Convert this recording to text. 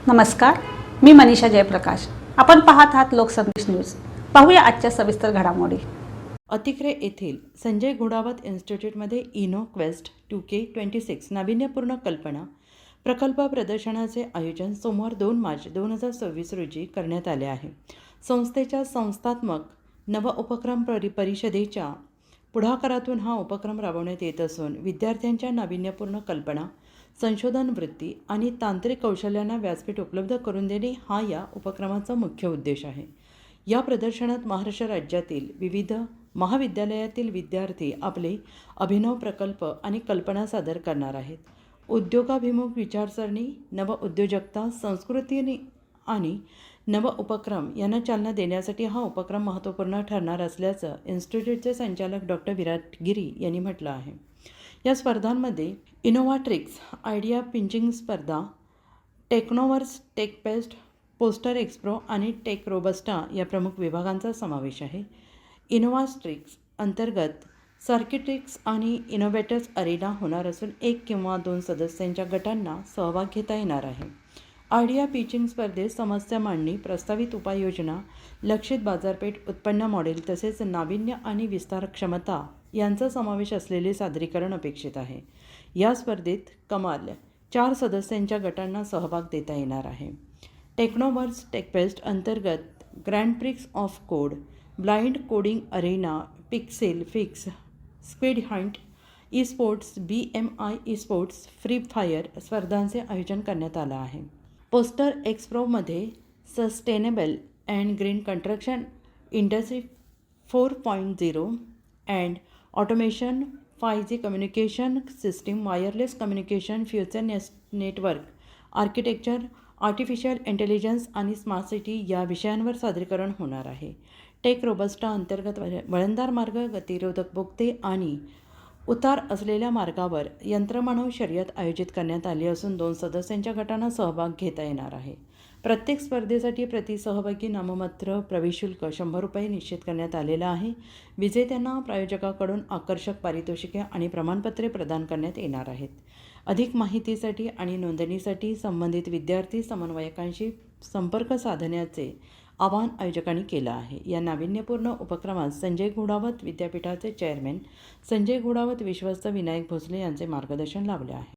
नमस्कार, मी मनीषा जयप्रकाश. आपण पाहत आहात लोकसंदेश न्यूज. पाहूया आजच्या सविस्तर घडामोडी. अतिक्रे येथील संजय घोडावत इन्स्टिट्यूटमध्ये इनोक्वेस्ट 2K26 नाविन्यपूर्ण कल्पना प्रकल्प प्रदर्शनाचे आयोजन सोमवार 2 मार्च 2026 रोजी करण्यात आले आहे. संस्थेच्या संस्थात्मक नव उपक्रम परिषदेच्या पुढाकारातून हा उपक्रम राबवण्यात येत असून विद्यार्थ्यांच्या नाविन्यपूर्ण कल्पना, संशोधन वृत्ती आणि तांत्रिक कौशल्यांना व्यासपीठ उपलब्ध करून देणे हा या उपक्रमाचा मुख्य उद्देश आहे. या प्रदर्शनात महाराष्ट्र राज्यातील विविध महाविद्यालयातील विद्यार्थी आपले अभिनव प्रकल्प आणि कल्पना सादर करणार आहेत. उद्योगाभिमुख विचारसरणी, नव उद्योजकता, संस्कृती आणि नव उपक्रम यांना चालना देण्यासाठी हा उपक्रम महत्त्वपूर्ण ठरणार असल्याचं इन्स्टिट्यूटचे संचालक डॉक्टर विराट गिरी यांनी म्हटलं आहे. या स्पर्धांमध्ये इनोव्हाट्रिक्स आयडिया पिचिंग स्पर्धा, टेक्नोवर्स, टेकपेस्ट, पोस्टर एक्सप्रो आणि टेक रोबस्टा या प्रमुख विभागांचा समावेश आहे. इनोव्हाट्रिक्स अंतर्गत सर्किट्रिक्स आणि इनोव्हेटर्स अरेना होणार असून 1 किंवा 2 सदस्यांच्या गटांना सहभाग घेता येणार आहे. आयडिया पिचिंग स्पर्धेत समस्या मांडणी, प्रस्तावित उपाययोजना, लक्षित बाजारपेठ, उत्पन्न मॉडेल तसेच नाविन्य आणि विस्तार क्षमता यांचा समावेश असलेले सादरीकरण अपेक्षित आहे. या स्पर्धेत कमाल 4 सदस्यांच्या गटांना सहभाग देता येणार आहे. टेक्नोवर्स टेकपेस्ट अंतर्गत grand prix of code, blind coding arena, pixel fix, squid hunt, esports, BMI esports, free fire स्पर्धांचे आयोजन करण्यात आलं आहे. पोस्टर एक्सप्रोमध्ये sustainable and green construction, industry 4.0 and automation, 5G communication system, wireless communication, future network architecture, artificial intelligence आणि smart city या विषयांवर सादरीकरण होणार आहे. टेक रोबस्टा अंतर्गत वळणदार मार्ग, गतिरोधक बोगदे आणि उतार असलेल्या मार्गावर यंत्रमानव शर्यत आयोजित करण्यात आली असून 2 सदस्यांच्या गटांना सहभाग घेता येणार आहे. प्रत्येक स्पर्धेसाठी प्रति सहभागी नाममात्र प्रवेश शुल्क ₹100 निश्चित करण्यात आलेलं आहे. विजेत्यांना प्रायोजकाकडून आकर्षक पारितोषिके आणि प्रमाणपत्रे प्रदान करण्यात येणार आहेत. अधिक माहितीसाठी आणि नोंदणीसाठी संबंधित विद्यार्थी समन्वयकांशी संपर्क साधण्याचे आवाहन आयोजकांनी केलं आहे. या नाविन्यपूर्ण उपक्रमात संजय घोडावत विद्यापीठाचे चेअरमॅन संजय घोडावत विश्वस्त विनायक भोसले यांचे मार्गदर्शन लाभले आहे.